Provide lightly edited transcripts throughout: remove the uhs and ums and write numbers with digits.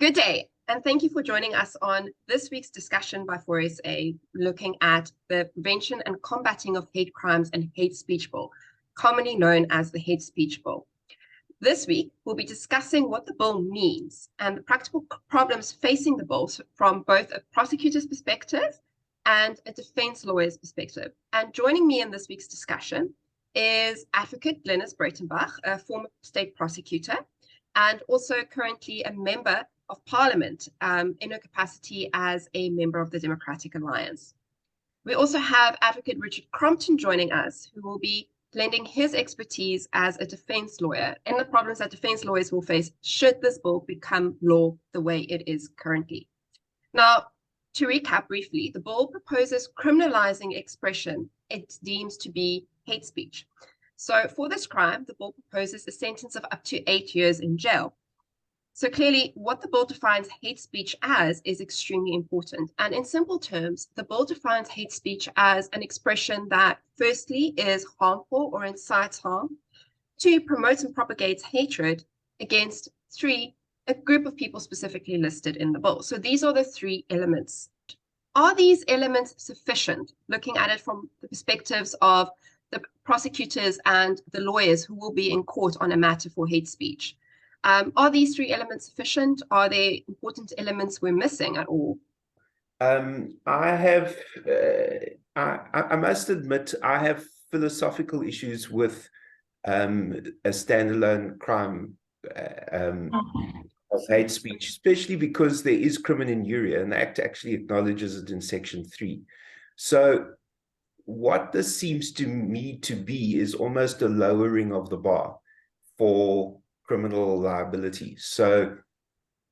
Good day, and thank you for joining us on this week's discussion by 4SA, looking at the Prevention and Combating of Hate Crimes and Hate Speech Bill, commonly known as the Hate Speech Bill. This week, we'll be discussing what the bill means and the practical problems facing the bill from both a prosecutor's perspective and a defense lawyer's perspective. And joining me in this week's discussion is Advocate Glynnis Breytenbach, a former state prosecutor, and also currently a member of Parliament in her capacity as a member of the Democratic Alliance. We also have Advocate Richard Cromton joining us, who will be lending his expertise as a defense lawyer in the problems that defense lawyers will face should this bill become law the way it is currently. Now, to recap briefly, the bill proposes criminalizing expression it deems to be hate speech. So for this crime, the bill proposes a sentence of up to 8 years in jail. So clearly, what the bill defines hate speech as is extremely important. And in simple terms, the bill defines hate speech as an expression that, firstly, is harmful or incites harm, 2, promotes and propagates hatred against, 3, a group of people specifically listed in the bill. So these are the 3 elements. Are these elements sufficient, looking at it from the perspectives of the prosecutors and the lawyers who will be in court on a matter for hate speech? Are these 3 elements sufficient? Are there important elements we're missing at all? I must admit, I have philosophical issues with a standalone crime of hate speech, especially because there is crimen injuria, and the Act actually acknowledges it in Section 3. So what this seems to me to be is almost a lowering of the bar for criminal liability. So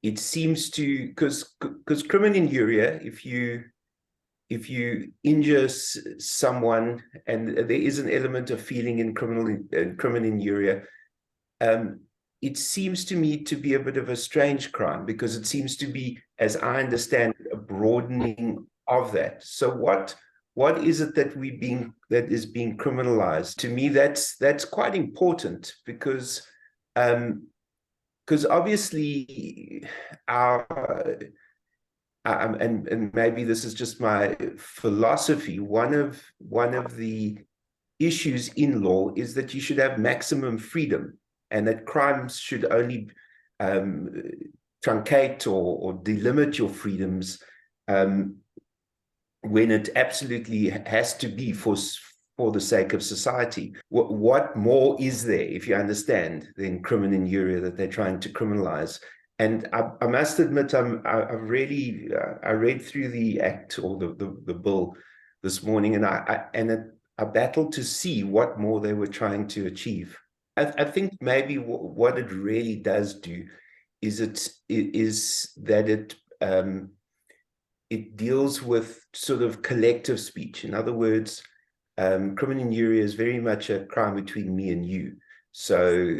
it seems to, because crimen injuria, if you injure someone, and there is an element of feeling in crimen injuria, it seems to me to be a bit of a strange crime, because it seems to be, as I understand, a broadening of that. So what is it that is being criminalized? To me, that's quite important, because obviously and maybe this is just my philosophy, one of the issues in law is that you should have maximum freedom, and that crimes should only truncate or delimit your freedoms when it absolutely has to be for the sake of society. What more is there, if you understand, than crimen injuria that they're trying to criminalize? And I must admit, I read through the Act, or the bill this morning, and I battled to see what more they were trying to achieve. I think maybe what it really does do is that it deals with sort of collective speech. In other words, crimen injuria is very much a crime between me and you. So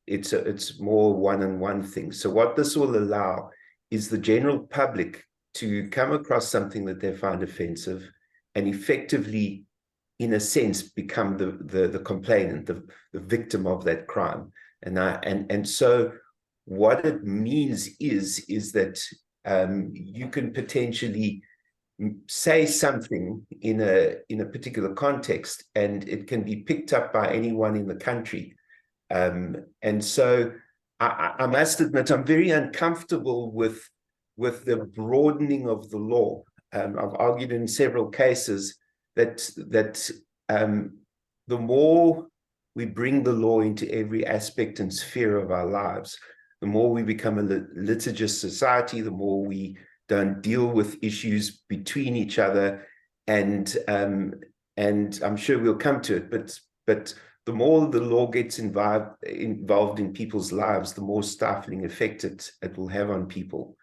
it's more one-on-one thing. So what this will allow is the general public to come across something that they find offensive and effectively, in a sense, become the complainant, the victim of that crime. And so what it means is that you can potentially say something in a particular context, and it can be picked up by anyone in the country. And so I must admit, I'm very uncomfortable with the broadening of the law. I've argued in several cases that the more we bring the law into every aspect and sphere of our lives, the more we become a litigious society, the more we don't deal with issues between each other, and I'm sure we'll come to it. But the more the law gets involved in people's lives, the more stifling effect it will have on people,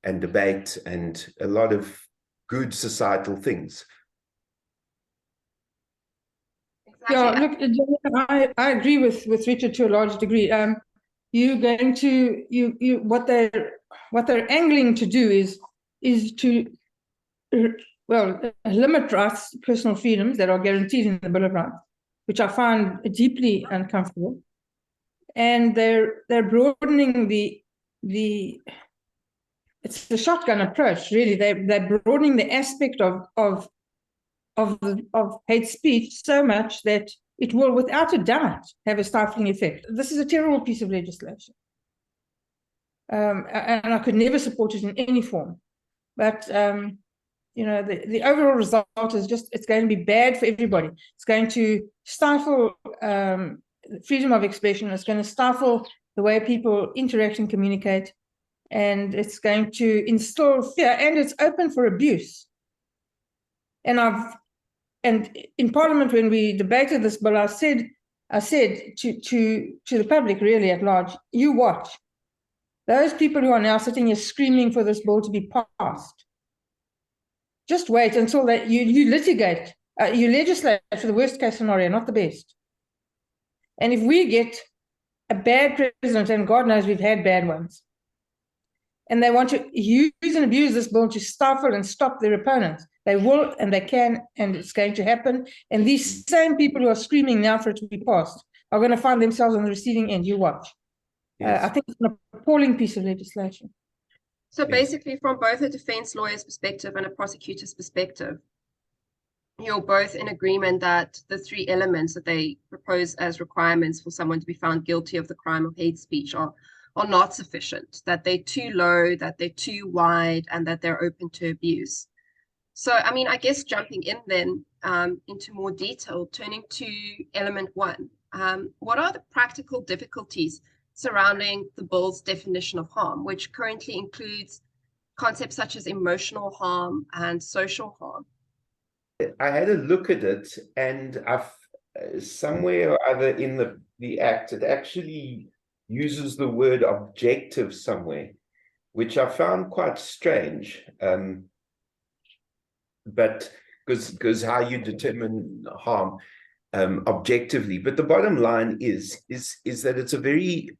and debate, and a lot of good societal things. Exactly. Yeah, look, Jennifer, I agree with Richard to a large degree. You're going to what they're angling to do is to limit rights, personal freedoms that are guaranteed in the Bill of Rights, which I find deeply uncomfortable. And they're broadening the it's the shotgun approach, really. They're broadening the aspect of hate speech so much that it will, without a doubt, have a stifling effect. This is a terrible piece of legislation. And I could never support it in any form. But, the overall result is just, it's going to be bad for everybody. It's going to stifle freedom of expression. It's going to stifle the way people interact and communicate. And it's going to instill fear, and it's open for abuse. And in Parliament, when we debated this bill, I said to the public, really at large, you watch. Those people who are now sitting here screaming for this bill to be passed, just wait until you litigate, you legislate for the worst case scenario, not the best. And if we get a bad president, and God knows we've had bad ones, and they want to use and abuse this bill to stifle and stop their opponents, they will, and they can, and it's going to happen. And these same people who are screaming now for it to be passed are going to find themselves on the receiving end. You watch. Yes. I think it's an appalling piece of legislation. So basically, from both a defense lawyer's perspective and a prosecutor's perspective, you're both in agreement that the three elements that they propose as requirements for someone to be found guilty of the crime of hate speech are not sufficient, that they're too low, that they're too wide, and that they're open to abuse. So, I mean, I guess jumping in then into more detail, turning to element one, what are the practical difficulties surrounding the bill's definition of harm, which currently includes concepts such as emotional harm and social harm? I had a look at it, and I've somewhere or other in the Act, it actually uses the word objective somewhere, which I found quite strange. But because how you determine harm objectively. But the bottom line is that it's a very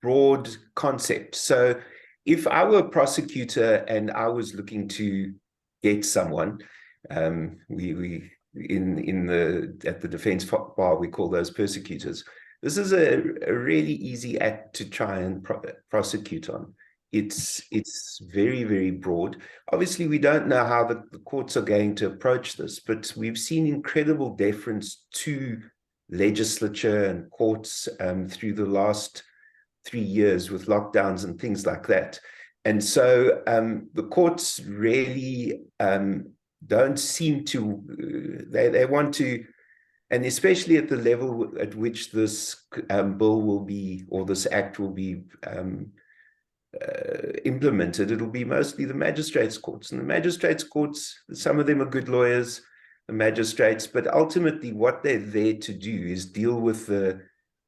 broad concept. So if I were a prosecutor and I was looking to get someone, at the defense bar, we call those persecutors. This is a really easy act to try and prosecute on. It's very, very broad. Obviously, we don't know how the courts are going to approach this, but we've seen incredible deference to legislature and courts through the last 3 years with lockdowns and things like that. And so the courts really don't seem to, they want to, and especially at the level at which this bill will be, or this act will be implemented, it'll be mostly the magistrates' courts. And the magistrates' courts, some of them are good lawyers, the magistrates, but ultimately what they're there to do is deal with the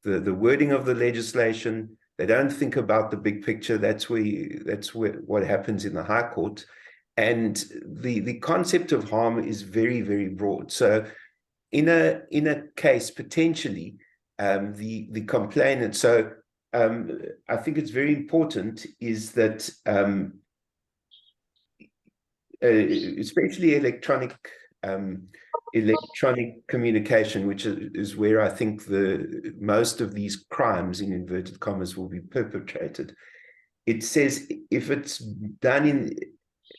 wording of the legislation. They don't think about the big picture. That's what happens in the High Court. And the concept of harm is very, very broad. So in a case, potentially, the complainant, so I think it's very important is that especially electronic communication, which is where I think most of these crimes, in inverted commas, will be perpetrated. It says if it's done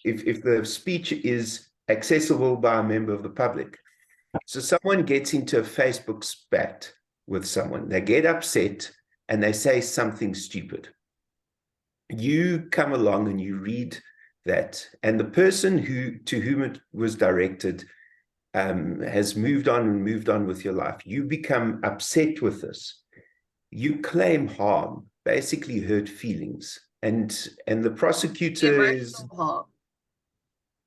if the speech is accessible by a member of the public. So someone gets into a Facebook spat with someone, they get upset and they say something stupid. You come along and you read that, and the person to whom it was directed has moved on with your life. You become upset with this. You claim harm, basically hurt feelings, and the prosecutor is harm.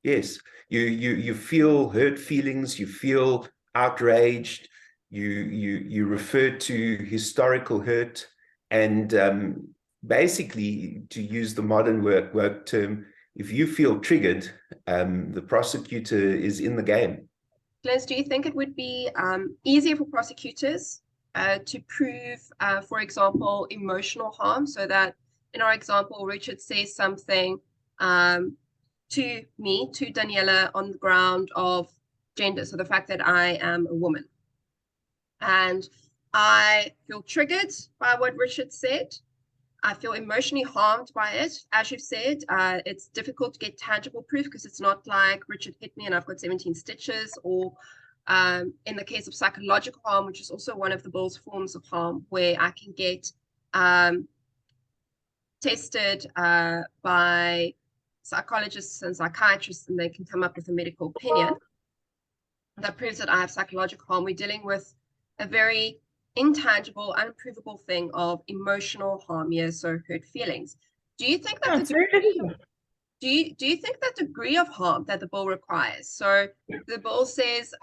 Yes, you feel hurt feelings. You feel outraged. You refer to historical hurt, and basically, to use the modern work term, if you feel triggered, the prosecutor is in the game. Glynnis, do you think it would be easier for prosecutors to prove, for example, emotional harm, so that in our example, Richard says something to me, to Daniela, on the ground of gender, so the fact that I am a woman, and I feel triggered by what Richard said, I feel emotionally harmed by it. As you've said, it's difficult to get tangible proof because it's not like Richard hit me and I've got 17 stitches, or in the case of psychological harm, which is also one of the bill's forms of harm, where I can get tested by psychologists and psychiatrists, and they can come up with a medical opinion that proves that I have psychological harm. We're dealing with a very intangible, unprovable thing of emotional harm here, so hurt feelings. Do you think that do you think that degree of harm that the bill requires? So the bill says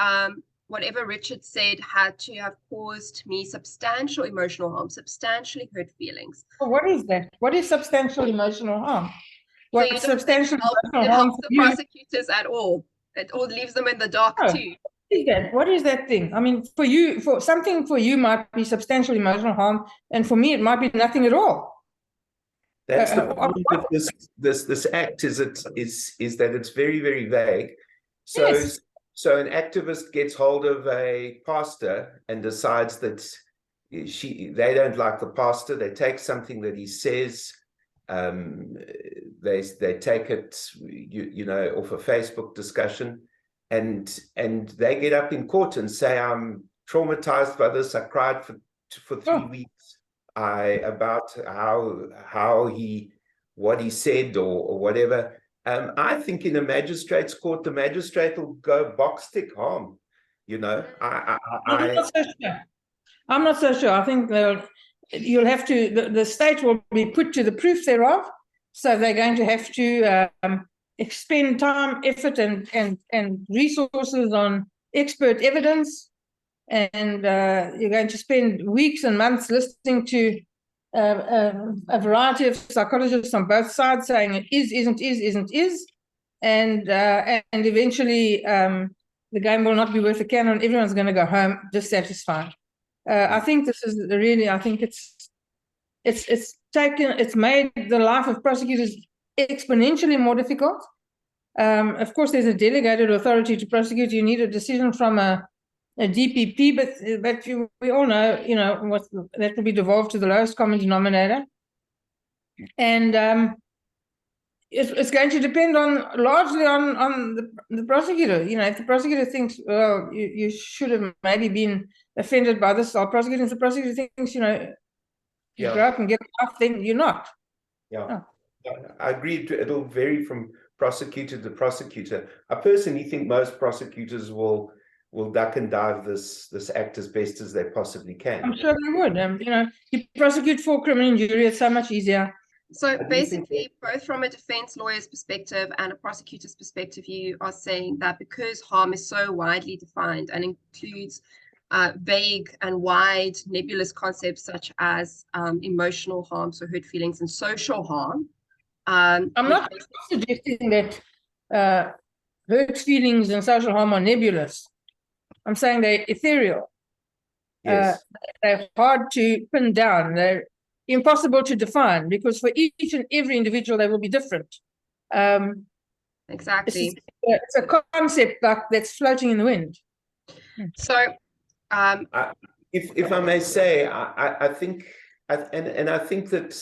whatever Richard said had to have caused me substantial emotional harm, substantially hurt feelings. Well, what is that? What is substantial emotional harm? What so you substantial it helps the prosecutors at all? It all leaves them in the dark too. What is that? What is that thing? I mean, for something for you might be substantial emotional harm, and for me it might be nothing at all. That's the problem with this act is that it's very, very vague. So Yes. So an activist gets hold of a pastor and decides that they don't like the pastor. They take something that he says. They take it, you know, off a Facebook discussion, and they get up in court and say, I'm traumatized by this. I cried for 3 weeks. About what he said or whatever. I think in a magistrate's court, the magistrate will go box tick harm. You know, I'm not so sure. I'm not so sure. I think you'll have to, the state will be put to the proof thereof. So they're going to have to expend time, effort, and resources on expert evidence. And you're going to spend weeks and months listening to a variety of psychologists on both sides saying it isn't, and eventually the game will not be worth a cannon. Everyone's going to go home dissatisfied. I think this is really, I think it's made the life of prosecutors exponentially more difficult. Of course, there's a delegated authority to prosecute. You need a decision from a DPP, but we all know, you know, what that will be devolved to the lowest common denominator, and it's going to depend largely on the prosecutor. You know, if the prosecutor thinks, well, you should have maybe been offended by this, I'll prosecute. If the prosecutor thinks, you know, you grow up and get off, then you're not. Yeah, I agree. It'll vary from prosecutor to prosecutor. I personally think most prosecutors will duck and dive this act as best as they possibly can. I'm sure they would. You know, you prosecute for criminal injury, it's so much easier. So basically, both from a defense lawyer's perspective and a prosecutor's perspective, you are saying that because harm is so widely defined and includes vague and wide nebulous concepts such as emotional harm, so hurt feelings, and social harm. I'm not suggesting that hurt feelings and social harm are nebulous. I'm saying they're ethereal. Yes. They're hard to pin down. They're impossible to define because for each and every individual, they will be different. Exactly. It's a concept that's floating in the wind. So, if I may say, I think, and I think that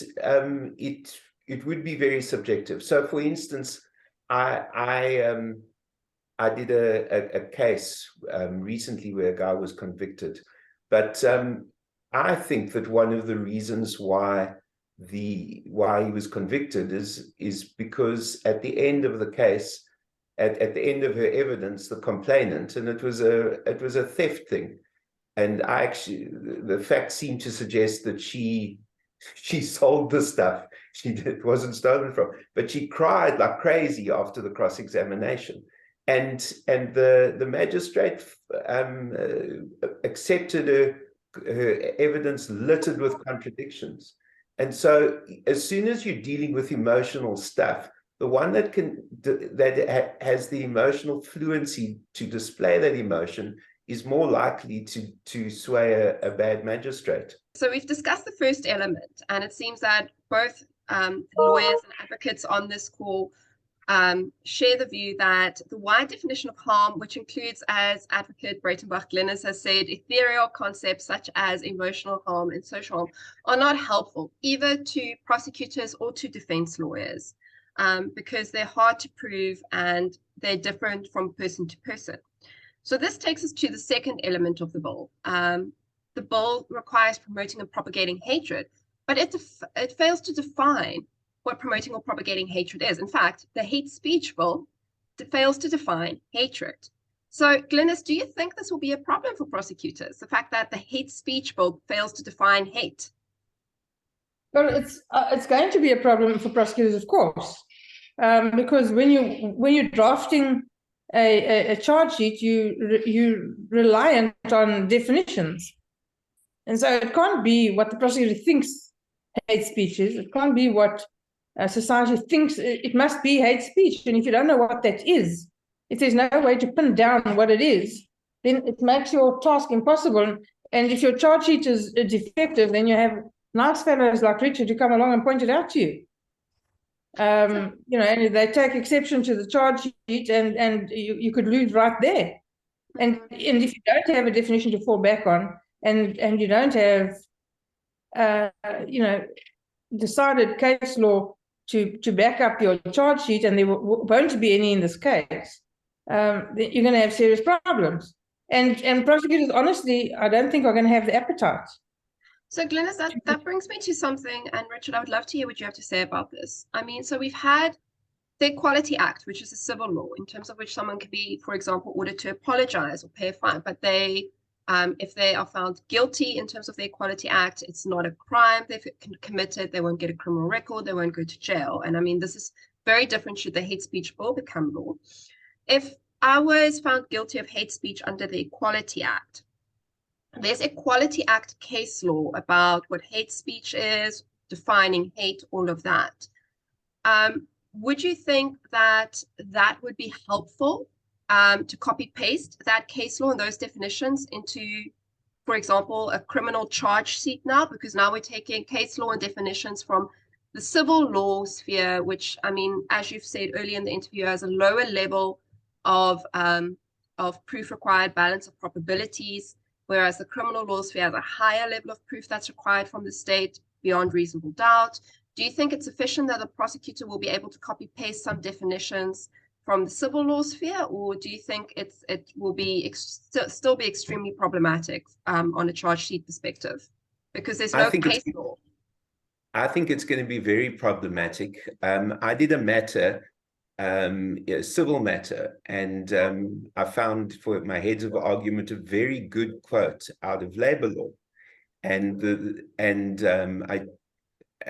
it would be very subjective. So, for instance, I did a case recently where a guy was convicted, but I think that one of the reasons why he was convicted is because at the end of the case, at the end of her evidence, the complainant, and it was a theft thing, and the facts seemed to suggest that she sold the stuff. It wasn't stolen from, but she cried like crazy after the cross-examination. And the magistrate accepted her evidence littered with contradictions. And so as soon as you're dealing with emotional stuff, the one that has the emotional fluency to display that emotion is more likely to sway a bad magistrate. So we've discussed the first element, and it seems that both lawyers and advocates on this call share the view that the wide definition of harm, which includes, as Advocate Breytenbach Glynnis has said, ethereal concepts such as emotional harm and social harm, are not helpful either to prosecutors or to defense lawyers, because they're hard to prove and they're different from person to person. So this takes us to the second element of the bill. The bill requires promoting and propagating hatred, but it fails to define what promoting or propagating hatred is. In fact, the hate speech bill fails to define hatred. So, Glynnis, do you think this will be a problem for prosecutors, the fact that the hate speech bill fails to define hate? Well, it's going to be a problem for prosecutors, of course, because when you're drafting a charge sheet, you're reliant on definitions, and so it can't be what the prosecutor thinks hate speech is. It can't be what society thinks. It must be hate speech, and if you don't know what that is, if there's no way to pin down what it is, then it makes your task impossible. And if your charge sheet is defective, then you have nice fellows like Richard who come along and point it out to you. You know, and they take exception to the charge sheet, and you could lose right there. And if you don't have a definition to fall back on, and you don't have, you know, decided case law to back up your charge sheet, and there won't be any in this case, then you're going to have serious problems. And prosecutors, honestly, I don't think are going to have the appetite. So, Glynnis, that brings me to something, and Richard, I would love to hear what you have to say about this. I mean, so we've had the Equality Act, which is a civil law in terms of which someone could be, for example, ordered to apologize or pay a fine, but they, if they are found guilty in terms of the Equality Act, it's not a crime they've committed, they won't get a criminal record, they won't go to jail. And I mean, this is very different should the hate speech bill become law. If I was found guilty of hate speech under the Equality Act, there's Equality Act case law about what hate speech is, defining hate, all of that. Would you think that that would be helpful to copy paste that case law and those definitions into, for example, a criminal charge sheet now? Because now we're taking case law and definitions from the civil law sphere, which, I mean, as you've said earlier in the interview, has a lower level of proof required, balance of probabilities, whereas the criminal law sphere has a higher level of proof that's required from the state beyond reasonable doubt. Do you think it's sufficient that the prosecutor will be able to copy paste some definitions from the civil law sphere, or do you think it will be still be extremely problematic on a charge sheet perspective because there's no case law? I think it's going to be very problematic. I did a matter, a civil matter, and I found for my heads of argument a very good quote out of labor law, and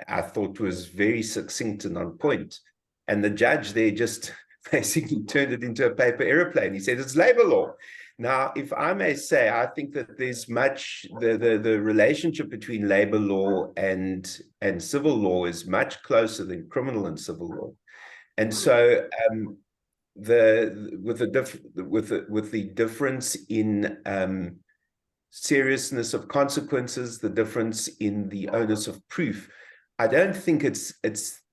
I thought was very succinct and on point. And the judge there just basically turned it into a paper airplane. He said, it's labor law. Now, if I may say, I think that there's much, the relationship between labor law and civil law is much closer than criminal and civil law. And so with the difference in seriousness of consequences, the difference in the onus of proof, I don't think it's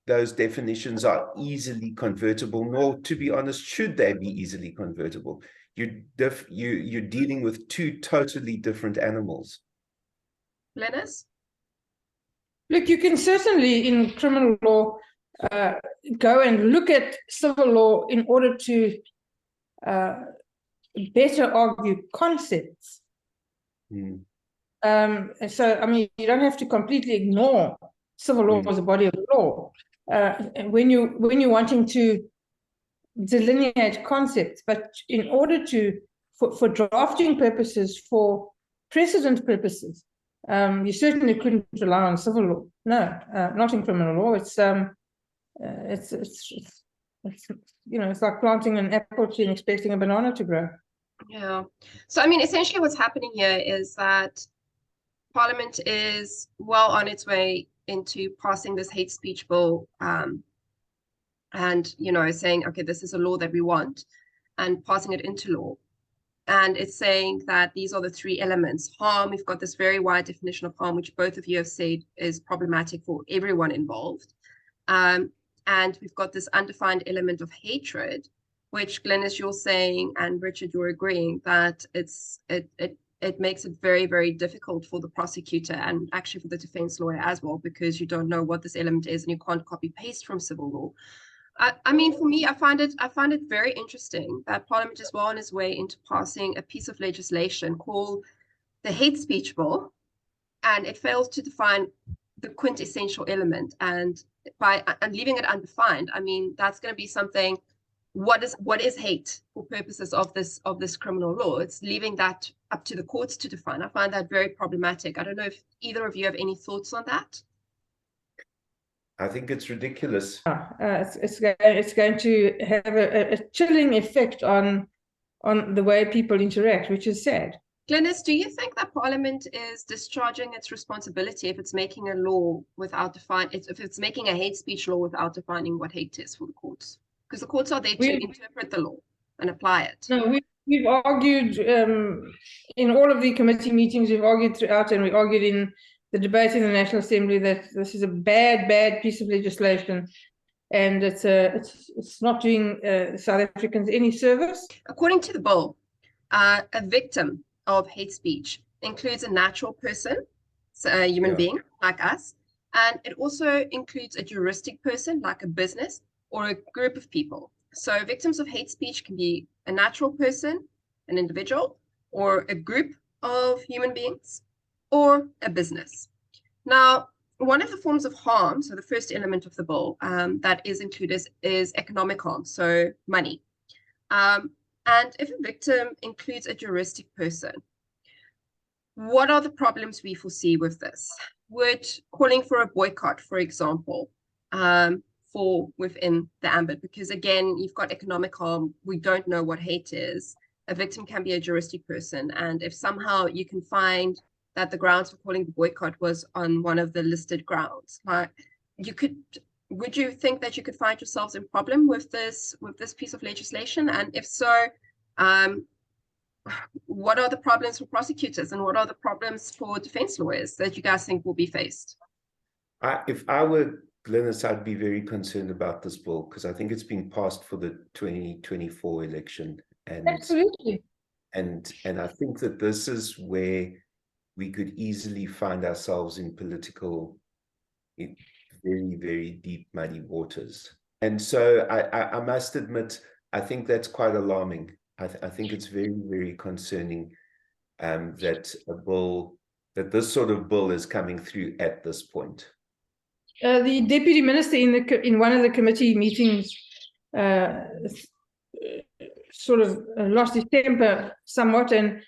those definitions are easily convertible, nor, to be honest, should they be easily convertible. You're dealing with two totally different animals. Glynnis? Look, you can certainly, in criminal law, go and look at civil law in order to better argue concepts. So, I mean, you don't have to completely ignore civil law as a body of law. When you're wanting to delineate concepts, but in order to, for drafting purposes, for precedent purposes, you certainly couldn't rely on civil law. No, not in criminal law. It's you know, it's like planting an apple tree and expecting a banana to grow. Yeah. So, I mean, essentially what's happening here is that Parliament is well on its way into passing this hate speech bill, and, you know, saying, okay, this is a law that we want, and passing it into law. And it's saying that these are the three elements. Harm, we've got this very wide definition of harm, which both of you have said is problematic for everyone involved. and we've got this undefined element of hatred, which Glynnis, you're saying, and Richard, you're agreeing that it makes it very, very difficult for the prosecutor and actually for the defense lawyer as well, because you don't know what this element is and you can't copy paste from civil law. I mean, for me, I find it very interesting that Parliament is well on its way into passing a piece of legislation called the Hate Speech Bill, and it fails to define the quintessential element. And by leaving it undefined, I mean, that's going to be something. What is hate for purposes of this criminal law? It's leaving that up to the courts to define. I find that very problematic. I don't know if either of you have any thoughts on that. I think it's ridiculous. It's going to have a chilling effect on the way people interact, which is sad. Glynnis, do you think that Parliament is discharging its responsibility if it's making a law without if it's making a hate speech law without defining what hate is for the courts? Because the courts are there to interpret the law and apply it. No, we've argued in all of the committee meetings. We've argued throughout, and we argued in the debate in the National Assembly that this is a bad piece of legislation, and it's not doing South Africans any service. According to the bill, a victim of hate speech includes a natural person, so a human being like us, and it also includes a juristic person like a business or a group of people. So victims of hate speech can be a natural person, an individual, or a group of human beings, or a business. Now, one of the forms of harm, so the first element of the bill that is included is economic harm, so money. And if a victim includes a juristic person, what are the problems we foresee with this? Would calling for a boycott, for example, fall within the ambit? Because again, you've got economic harm. We don't know what hate is. A victim can be a juristic person. And if somehow you can find that the grounds for calling the boycott was on one of the listed grounds, would you think that you could find yourselves in problem with this piece of legislation? And if so, what are the problems for prosecutors and what are the problems for defense lawyers that you guys think will be faced? If I were Glynnis, I'd be very concerned about this bill because I think it's being passed for the 2024 election. And absolutely. And I think that this is where we could easily find ourselves in very, very deep, muddy waters. And so I must admit, I think that's quite alarming. I think it's very, very concerning that this sort of bill is coming through at this point. The deputy minister in one of the committee meetings sort of lost his temper somewhat and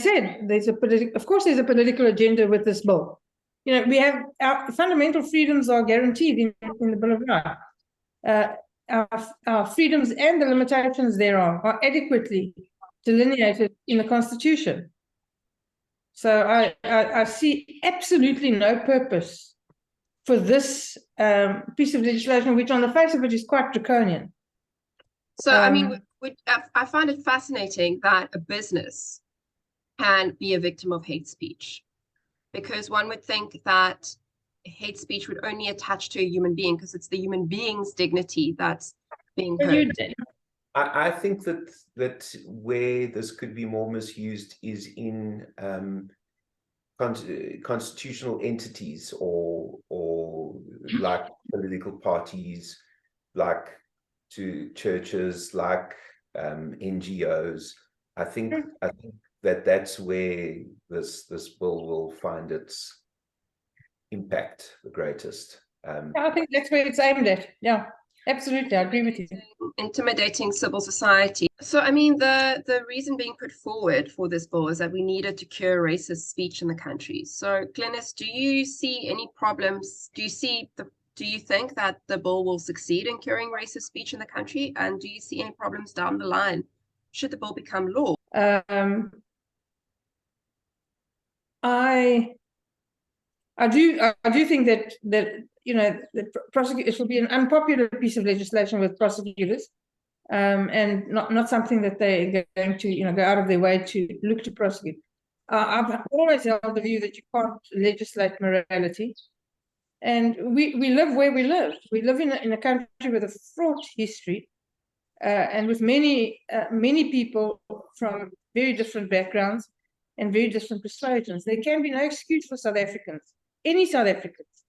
said there's a political agenda with this bill. You know, we have our fundamental freedoms are guaranteed in the Bill of Rights. Our freedoms and the limitations thereof are adequately delineated in the Constitution. So I see absolutely no purpose for this piece of legislation, which on the face of it is quite draconian. So, I mean, I find it fascinating that a business can be a victim of hate speech, because one would think that hate speech would only attach to a human being because it's the human being's dignity that's being hurt. I think that where this could be more misused is in constitutional entities or like political parties, like to churches, like NGOs. I think that's where this bill will find its impact the greatest. I think that's where it's aimed at. Yeah, absolutely, I agree with you. Intimidating civil society. So, I mean, the reason being put forward for this bill is that we needed to cure racist speech in the country. So, Glynnis, do you see any problems? Do you think that the bill will succeed in curing racist speech in the country? And do you see any problems down the line should the bill become law? I do think that you know, it will be an unpopular piece of legislation with prosecutors, and not something that they're going to go out of their way to look to prosecute. I've always held the view that you can't legislate morality. And we live where we live. We live in a country with a fraught history, and with many people from very different backgrounds and very different persuasions. There can be no excuse for South Africans, any South Africans,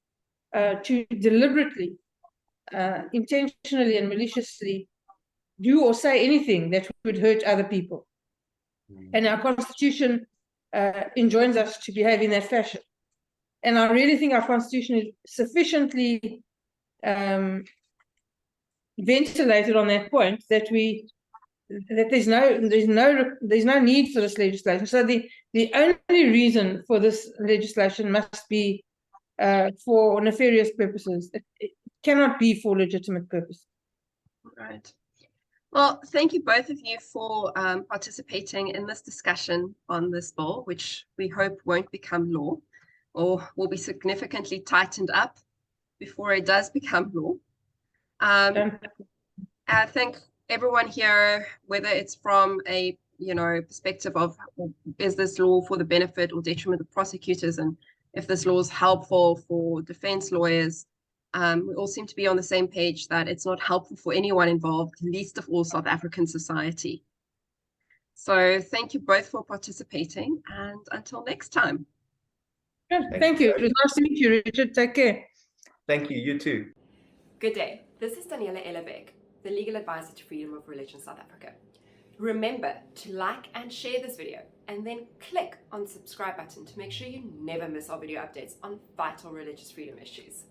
to deliberately, intentionally and maliciously do or say anything that would hurt other people. And our Constitution enjoins us to behave in that fashion. And I really think our Constitution is sufficiently ventilated on that point that there's no need for this legislation. So the only reason for this legislation must be for nefarious purposes. It cannot be for legitimate purposes. Right. Well, thank you both of you for participating in this discussion on this bill, which we hope won't become law or will be significantly tightened up before it does become law. I think everyone here, whether it's from a perspective of is this law for the benefit or detriment of prosecutors, and if this law is helpful for defense lawyers, we all seem to be on the same page that it's not helpful for anyone involved, least of all South African society. So thank you both for participating, and until next time. Thank you. It was nice to meet you, Richard. Take care. Thank you. You too. Good day. This is Daniela Ellerbeck, the Legal Advisor to Freedom of Religion South Africa. Remember to like and share this video, and then click on the subscribe button to make sure you never miss our video updates on vital religious freedom issues.